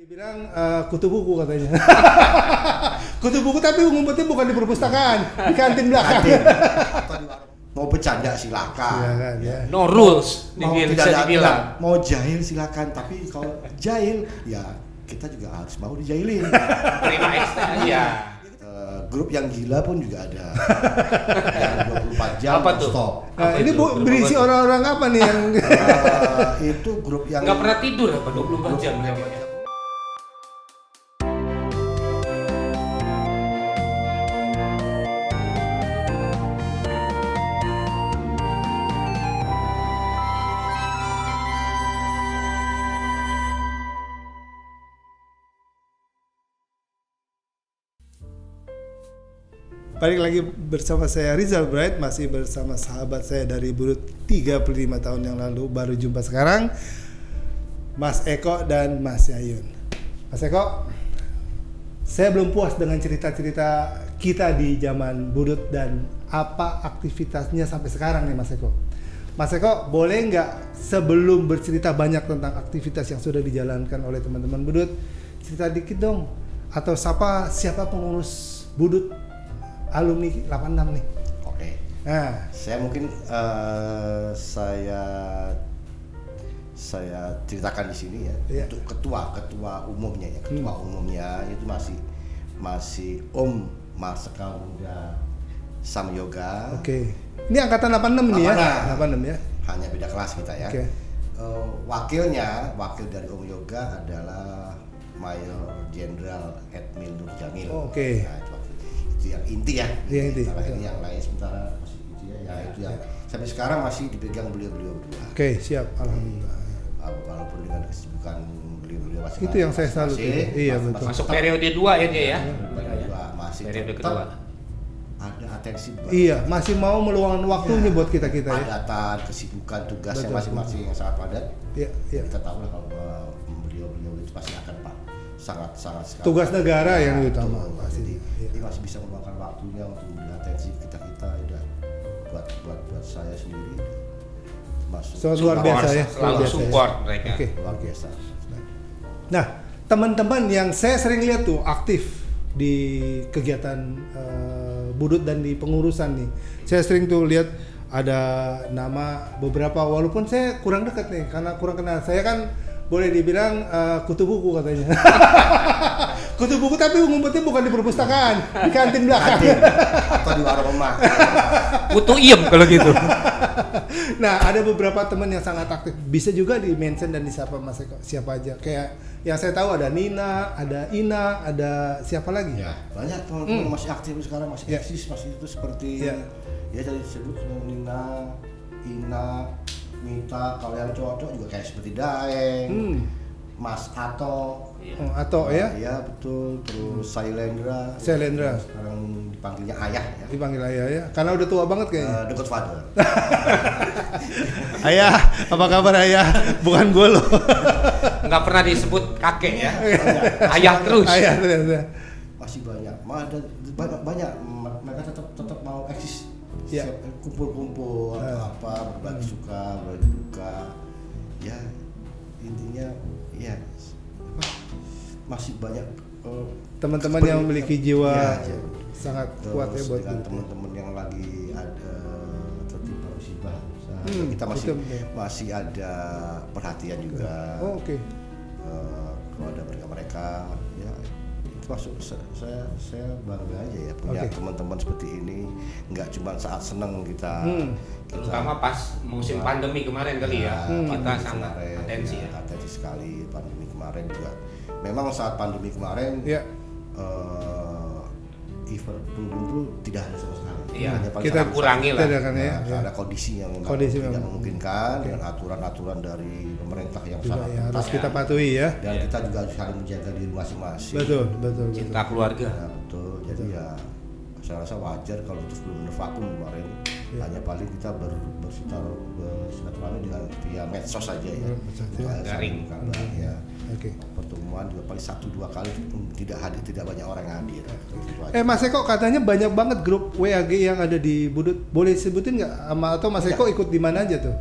Dibilang kutu buku katanya. Kutu buku tapi ngumpetnya bukan di perpustakaan, di kantin belakang. Atau di warung. Mau bercanda silakan. Silakan, ya. No rules, Mau bisa tidak dibilang. mau jahil silakan, tapi kalau jahil ya kita juga harus mau dijailin. Terima aja. Grup yang gila pun juga ada. Yang 24 jam Apa tuh? stop. Nah, ini berisi orang-orang apa nih yang Itu grup yang Nggak pernah tidur apa 24 jam grup- mereka? balik lagi bersama saya Rizal Bright, masih bersama sahabat saya dari Budut 35 tahun yang lalu, baru jumpa sekarang Mas Eko dan Mas Yayun. Mas Eko, saya belum puas dengan cerita-cerita kita di zaman Budut dan apa aktivitasnya sampai sekarang nih Mas Eko. Mas Eko, boleh nggak sebelum bercerita banyak tentang aktivitas yang sudah dijalankan oleh teman-teman Budut, cerita dikit dong, atau siapa pengurus Budut alumni 86 nih? Oke. Nah, Saya mungkin saya ceritakan di sini ya. Iya. Untuk ketua umumnya ya. Ketua umumnya itu masih Om Marsikal Muda Samyoga. oke. Ini angkatan 86 nih ya? 86 ya. Hanya beda kelas kita ya. Oke. Wakil dari Om Yoga adalah Mayor Jenderal Edmil Nur Jamil. Oh, oke. Nah, itu yang inti ya. Yang inti, Sementara betul. ini yang lain sementara masih itu ya. Ya itu yang sampai sekarang masih dipegang beliau-beliau berdua. Oke, siap. Alhamdulillah. Walaupun dengan kesibukan beliau-beliau masing-masing. Itu yang saya salut. Iya, betul. Masuk periode 2 ya dia ya. Masih Periode tetap kedua. ada atensi buat Iya, masih mau meluangkan waktunya buat kita-kita ya. padatan, kesibukan, tugasnya Betul, masing-masing yang sangat padat. Iya, iya. Kita tahu lah kalau beliau-beliau itu pasti akan sangat sekali. Tugas negara yang Betul. utama pasti. Jadi Iya. dia masih bisa meluangkan waktunya untuk memberi atensi kita udah buat saya sendiri masuk So, luar biasa ya. Selalu Luar biasa support ya. mereka. Oke. luar biasa. Nah, teman-teman yang saya sering lihat tuh aktif di kegiatan Budut dan di pengurusan nih. Saya sering tuh lihat ada nama beberapa, walaupun saya kurang dekat nih karena kurang kenal. Saya kan boleh dibilang kutu buku katanya. Kutu buku tapi ngumpetnya bukan di perpustakaan, di kantin belakang. Atau di warung emak. Kutu iem kalau gitu. Nah, ada beberapa teman yang sangat aktif. Bisa juga di mention dan disapa Mas Eko, siapa aja. Kayak yang saya tahu ada Nina, ada Ina, ada siapa lagi? Ya, banyak teman-teman masih aktif sekarang, masih Ya. eksis, masih itu seperti Ya. ya tadi disebut Nina, Ina, Mita, kalau yang cowok-cowok juga kayak seperti Daeng, Mas Ato, Oh, atau ya? ya betul, terus Sailendra, Sailendra. sekarang dipanggilnya Ayah ya, Dipanggil ayah ya, karena udah tua banget kayaknya. The Godfather. Ayah, apa kabar ayah? Bukan gue loh. Nggak pernah disebut kakek ya. Ayah terus. Ayah ternyata. Masih banyak, banyak mereka tetap mau eksis. Ya. Kumpul-kumpul atau apa, berbagi suka, berbagi duka, ya intinya ya apa, masih banyak Teman-teman yang memiliki jiwa ya, sangat kuat ya buat dengan Budut. teman-teman yang lagi ada tertimpa musibah, kita betul. masih ada perhatian juga. Oh, oke. Kepada mereka ya itu masuk saya bangga aja ya punya Oke. teman-teman seperti ini, nggak cuma saat seneng kita Terutama pas musim pandemi kemarin kali ya. Kita pandemi sangat kemarin, atensi ya. atensi sekali pandemi kemarin juga. Memang saat pandemi kemarin Ya. event kumpul tidak ada sama sekali. Iya, Hanya paling Kita sangat kurangi lah. Kita kan ya. Nah, Ya. ada kondisi yang memang Kondisi tidak memang. memungkinkan dengan aturan-aturan dari pemerintah yang Juga sangat ya, harus ketat kita patuhi ya. dan kita juga harus saling menjaga diri masing-masing. Betul, betul, betul. Cinta keluarga. Ya, betul. Jadi ya saya rasa wajar kalau itu benar-benar vakum kemarin. Hanya paling kita bersilaturahmi dengan via medsos saja ya. Medsos, Untuk ya. saling Daring. kabar, ya. Oke. Pertemuan juga paling 1-2 kali tidak banyak orang yang hadir. Itu aja. Mas Eko katanya banyak banget grup WAG yang ada di Budut. Boleh sebutin nggak? Atau Mas Eko ikut di mana aja tuh?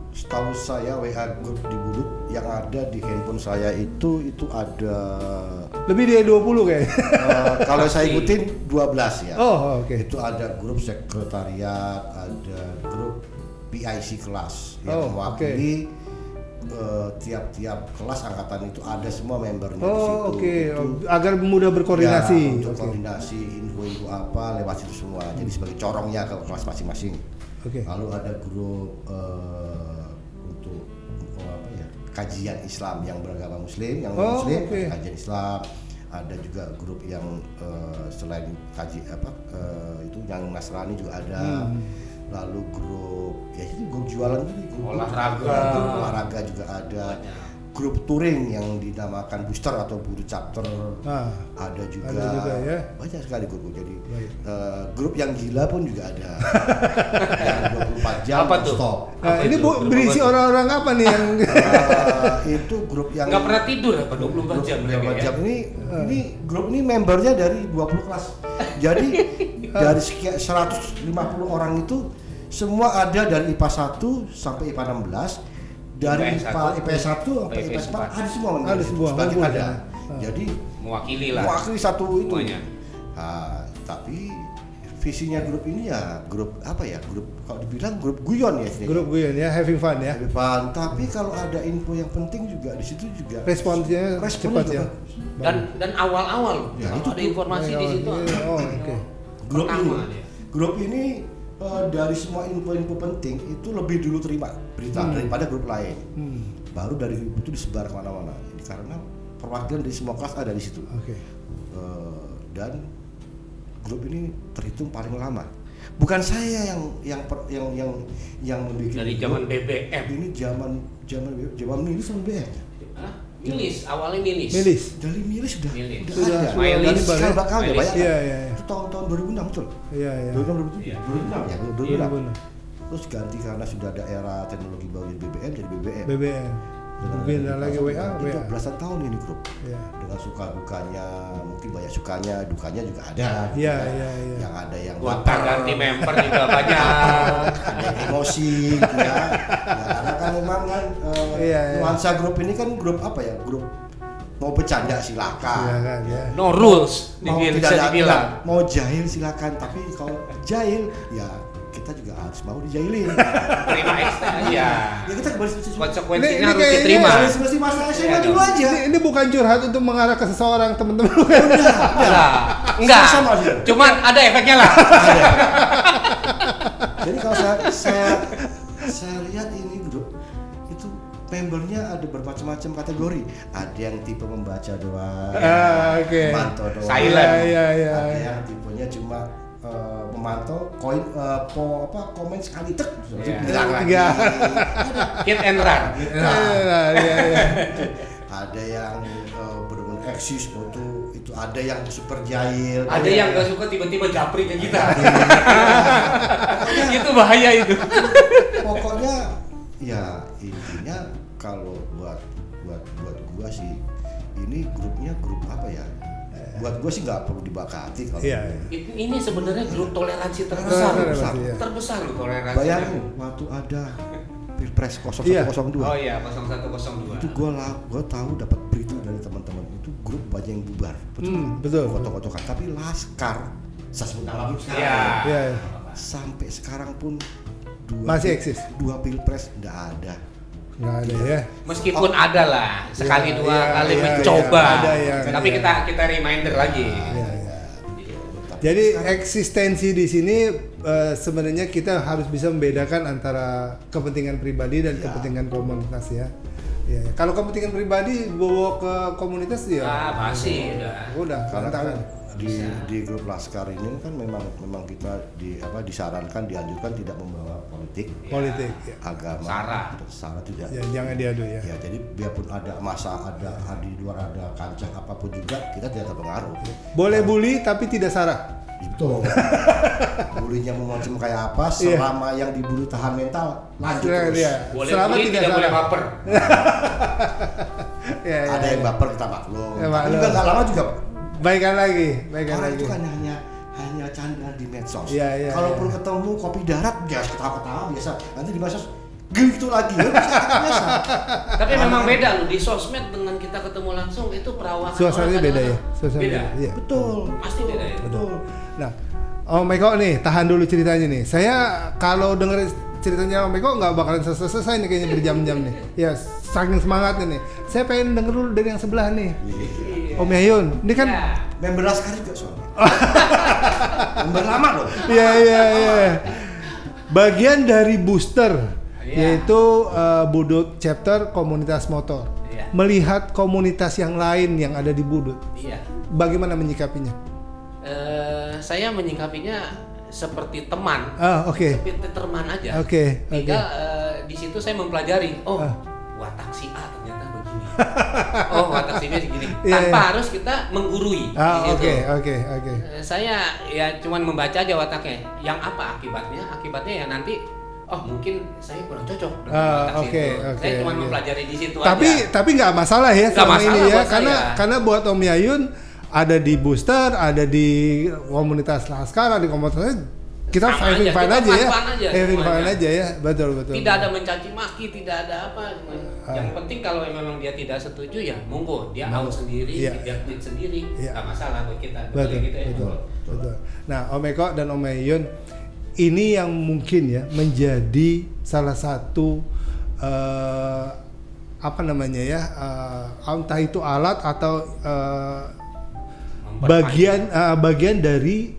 setahu saya WA grup di Bulut yang ada di handphone saya itu ada Lebih dari 20 kayaknya. kalau saya ikutin 12 ya. Oh, oke. Itu ada grup sekretariat, ada grup PIC kelas yang mewakili tiap-tiap kelas angkatan itu ada semua membernya di situ. Oh, oke. Itu, Agar mudah berkoordinasi. ya, untuk koordinasi info-info apa lewat situ semua. Jadi sebagai corongnya ke kelas masing-masing. Oke. Lalu ada grup untuk apa ya, kajian Islam yang beragama Muslim, yang Muslim oke. kajian Islam. Ada juga grup yang selain kaji itu yang Nasrani juga ada. Lalu grup ya itu grup jualan tadi, grup olahraga juga ada. Grup touring yang dinamakan booster atau budu chapter ada juga ya. Banyak sekali grup. Jadi grup yang gila pun juga ada. Yang 24 jam Apa tuh? stop. Nah, ini berisi orang-orang apa nih yang Itu grup yang Nggak pernah tidur apa 24 jam mereka 24 ya? jam ini grup ini membernya dari 20 kelas. Jadi dari sekian 150 orang itu semua ada dari IPA 1 sampai IPA 16. Dari IPS 1 sampai IPS 4 ada semua member. Ada semua, Sebagian ngumpul ada. ya. Jadi Mewakili satu itu. semuanya. Tapi visinya grup ini ya grup apa ya? Grup kalau dibilang grup guyon ya. grup guyon ya, having fun ya. Having fun. Tapi kalau ada info yang penting juga di situ juga Responnya cepat ya. Dan awal-awal Ya, kalau itu ada informasi di situ. Oh, oke. grup ini. Pertama dia. Grup ini dari semua info-info penting itu lebih dulu terima berita daripada grup lain. Baru dari itu disebar kemana-mana. Ini karena perwakilan dari semua kelas ada di situ. Oke. Dan grup ini terhitung paling lama. Bukan saya yang membuat Dari grup. zaman BBM. Ini zaman milis sama BBM. Milis, awalnya milis. Dari milis sudah Sudah. ada. Milis. Dan sekali bakal ya Milis. banyak. Iya. Itu tahun-tahun 2006 betul. Iya. 2006 Iya. 2006. Terus ganti karena sudah ada era teknologi baru di BBM jadi BBM. BBM. Pindah lagi WA. Belasan tahun ini grup. Iya. Dengan suka dukanya, mungkin banyak sukanya, dukanya juga ada. Iya. Yang ada yang Gonta ganti member juga banyak. ada yang emosi, gitu ya. Karena kan memang kan nuansa grup ini kan grup apa ya? Grup mau bercanda silakan. Silakan ya. No rules, Mau bisa tidak dibilang. mau jahil silakan, tapi kalau jahil ya kita juga harus mau dijailin. Terima ekstra aja. Ya kita kembali seperti Konsekuensinya Ini harus kayaknya diterima. Kembali seperti masa SMA Iya dulu dong. aja. Ini bukan curhat untuk mengarah ke seseorang teman-teman. Enggak. Sama aja. Cuman ada efeknya lah. Jadi kalau saya lihat ini grup itu membernya ada bermacam-macam kategori. Ada yang tipe membaca doang, Oke. memantau doang. Silent. Iya. Ada yang tipenya cuma memantau komen sekali tek Iya. bilang lagi. Tiga. Hit and run. Iya. Ada yang benar-benar eksis itu ada yang super jahil. Ada yang gak suka tiba-tiba japri ke kita. Itu bahaya itu. Pokoknya ya intinya kalau buat gua sih ini grupnya grup apa ya? Buat gua sih nggak perlu dibakati kalau. Iya. Ini sebenarnya grup toleransi terbesar. Toleransi, iya. Terbesar loh toleransi. Bayangin waktu ada Pilpres 0102. Oh iya, 0102. Itu gua tahu dapat berita dari teman-teman itu grup banyak yang bubar. Betul. Foto-foto kan tapi Laskar saya sebut nama grup sekarang. Iya. Iya. Sampai sekarang pun Masih eksis. 2 Pilpres nggak ada. Nggak ada ya. Meskipun ada lah, sekali Iya, dua iya, kali iya, mencoba. ada yang- Tapi iya. kita reminder lagi. Iya. Jadi eksistensi di sini sebenarnya kita harus bisa membedakan antara kepentingan pribadi dan kepentingan komunitas ya. Iya. Kalau kepentingan pribadi bawa ke komunitas ya. Masih udah. Karena kan tantangan. di grup Laskar ini kan memang kita disarankan dianjurkan tidak membawa politik, Politik. Ya. agama, sara tidak. Ya, jangan diadu ya. Ya jadi biarpun ada di luar ada kancah apapun juga kita tidak terpengaruh. Boleh bully tapi tidak sara. Itu bulinya mau macam kayak apa selama yang dibully tahan mental lanjut Iya, terus. iya. Boleh Selama bully, tidak boleh sara. baper. Ya, Ada yang baper kita maklum. Ya, Tapi maklum. juga nggak lama juga Baikkan lagi. orang itu kan hanya candaan di medsos. Iya, iya, Kalaupun ketemu kopi darat ya ketawa-ketawa biasa. Nanti di medsos gitu lagi ya biasa. Tapi memang beda loh di sosmed dengan kita ketemu langsung itu perawakan Suasananya orang beda ya. kadang-kadang Suasananya beda. beda. Iya. Betul. Pasti beda ya. Betul. Nah, Om Eko nih, tahan dulu ceritanya nih. Saya kalau denger ceritanya Om Eko nggak bakalan selesai nih kayaknya berjam-jam nih. Ya, saking semangatnya nih. Saya pengen denger dulu dari yang sebelah nih. Iya. Om Yayun, ini kan Ya. Member Laskar juga soalnya. Member lama loh. iya. Bagian dari booster, Iya. yaitu Budut chapter komunitas motor. Iya. Melihat komunitas yang lain yang ada di Budut, Iya. bagaimana menyikapinya? Saya menyikapinya seperti teman. Oke. Seperti teman aja. Oke. Tinggal di situ saya mempelajari. Oh, Ah. watak si A ternyata begini. Oh, watak si B segini. Iya, Tanpa iya. harus kita menggurui. di Oke. situ. Saya ya cuman membaca aja wataknya. Yang apa akibatnya? Akibatnya ya nanti mungkin saya kurang cocok dengan watak Oke, situ. oke, Saya cuma oke. mempelajari di situ Tapi aja. nggak masalah ya Nggak selama masalah ini ya, buat saya. karena buat Om Yayun ada di booster, ada di komunitas Laskar, ada di komunitas kita Sama having aja, fun kita aja ya, fun-fun aja having fun semuanya. aja ya, betul. Tidak ada mencaci maki, tidak ada apa. Yang penting kalau memang dia tidak setuju ya monggo dia out sendiri, Iya. dia quit sendiri, Iya. nggak masalah buat kita. Betul, gitu ya. betul. Nah, Om Eko dan Om Yayun, ini yang mungkin ya menjadi salah satu apa namanya ya, entah itu alat atau bagian dari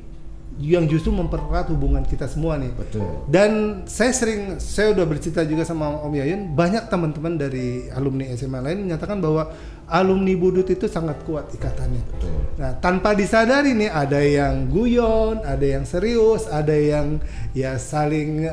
yang justru mempererat hubungan kita semua nih. Betul. Dan saya udah bercerita juga sama Om Yayun, banyak teman-teman dari alumni SMA lain menyatakan bahwa alumni Budut itu sangat kuat ikatannya. Betul. Nah, tanpa disadari nih ada yang guyon, ada yang serius, ada yang ya saling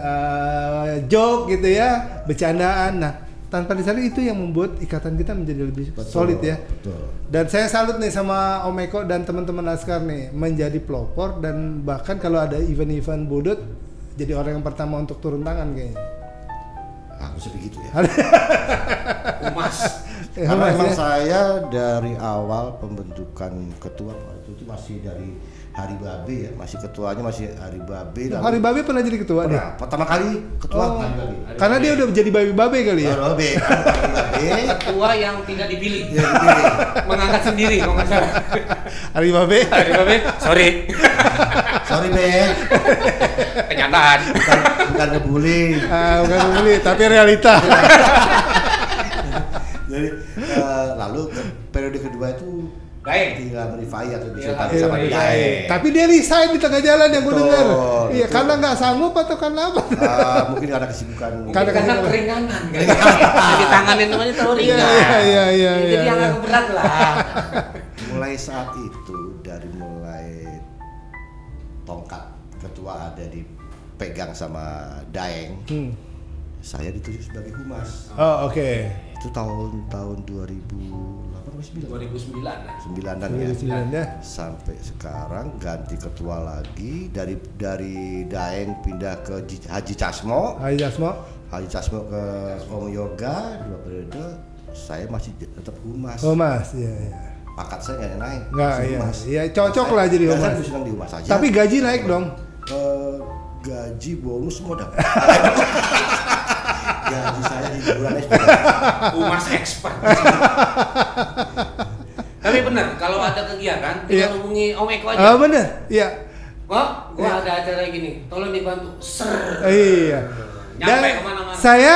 joke gitu ya, bercandaan. Nah, tanpa disadari itu yang membuat ikatan kita menjadi lebih solid ya. Betul. Dan saya salut nih sama Om Eko dan teman-teman Laskar nih menjadi pelopor, dan bahkan kalau ada event-event Budut jadi orang yang pertama untuk turun tangan kayaknya. Aku sih begitu ya. Umas. Ya, Karena Mas, emang ya. saya dari awal pembentukan ketua waktu itu masih dari Hari Babe ya, masih ketuanya masih Hari Babe. Hari Babe pernah jadi ketua deh. Pertama kali ketua Oh, Hari Babe. karena dia udah jadi babe kali ya. Hari Babe, Hari Babe. Ketua yang tidak dipilih, Ya, dipilih. mengangkat sendiri kalau nggak salah. Hari Babe. Hari Babe, sorry, Sorry Be, kenyataan. bukan ngebully. Bukan membeli, tapi realita. Jadi lalu periode kedua itu Baik. tinggal Rifai atau bisa Iya, tadi iya, sama iya. Daeng. Tapi dia resign di tengah jalan yang gue Betul, dengar. Iya, betul. karena nggak sanggup atau karena apa? Mungkin karena kesibukan. Karena- Karena keringanan, jadi tanganin namanya terlalu ringan. Iya. Jadi yang agak berat lah. Mulai saat itu dari mulai tongkat ketua ada dipegang sama Daeng, saya dituju sebagai humas. Oh, oke. Itu tahun 2008 2009 lah. 9-an ya. 2009 ya. Sampai sekarang ganti ketua lagi dari Daeng pindah ke Haji Casmo. Hai Jasmo. Haji Casmo ke Om Yoga 2 periode. Saya masih tetap humas. Oh Mas, iya. Pakat saya nggak naik. Nggak, Masih iya. humas. Iya, cocok lah jadi Saya humas. lebih senang di humas aja. Tapi gaji naik dong. Gaji bonus semua dapat. Gaji saya di bulannya sudah. Umas expert. Tapi benar, kalau ada kegiatan, Iya. tinggal hubungi Om Eko aja. Bener, iya. Gua ada acara gini, tolong dibantu. Ser. Iya. Dan Nyampe kemana-mana. saya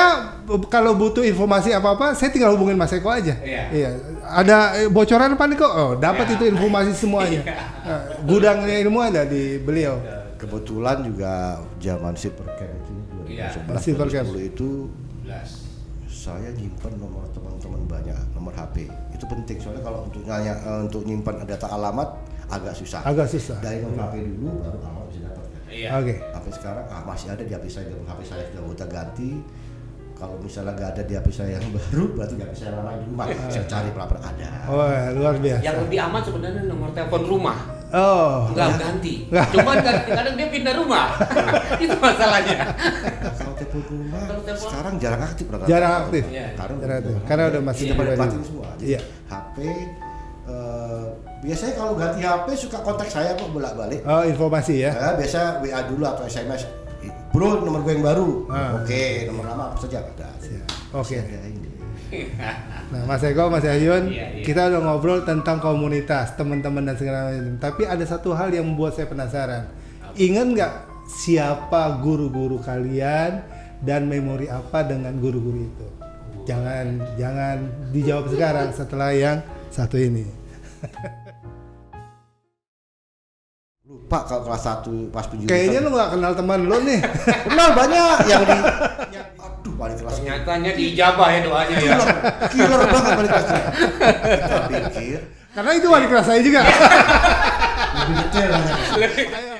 kalau butuh informasi apa-apa, saya tinggal hubungin Mas Eko aja. Iya. Ada bocoran apa nih kok? Oh, dapat Iya. itu informasi semuanya. Gudangnya ilmu ada di beliau. Kebetulan juga zaman Silver Camp itu Iya. 2011 Silver Camp. 2010 itu 11. saya nyimpen nomor teman-teman banyak, nomor HP. Itu penting soalnya kalau untuk nyimpan data alamat agak susah. Agak susah. Dari nomor HP dulu baru alamat bisa dapat. Iya. Oke. Sampai sekarang masih ada di HP saya, nomor HP saya sudah gonta ganti. Kalau misalnya nggak ada di HP saya yang baru, berarti nggak bisa lama di rumah. Saya cari pelan-pelan ada. Oh, luar biasa. Yang lebih aman sebenarnya nomor telepon rumah. Oh. Enggak ganti. Cuman kadang dia pindah rumah. Itu masalahnya. Kalau telepon rumah Kalau telepon- sekarang jarang aktif rata-rata. Jarang aktif. Iya. Jarang aktif. Karena udah masih sudah pada pribadi. dimatiin semua. Jadi Iya. HP biasanya kalau ganti HP suka kontak saya kok bolak-balik. Oh, informasi ya. Biasa WA dulu atau SMS. Bro bro nomor gue yang baru. Ah. Oke, nomor lama apa saja ada. Oke. Ada ini. Nah, Mas Eko, Mas Ayun, Iya. kita udah ngobrol tentang komunitas, teman-teman dan segala macam. Tapi ada satu hal yang membuat saya penasaran. Ingat nggak siapa guru-guru kalian dan memori apa dengan guru-guru itu? Jangan dijawab sekarang setelah yang satu ini. Lupa kalau kelas 1 pas penjurusan. Kayaknya lu nggak kenal teman lu nih. kenal banyak yang di aduh balik kelas. Ternyatanya diijabah ya doanya ya. Killer banget balik kelasnya. Kita pikir Karena itu wali kelas saya juga. lebih detail. Ayo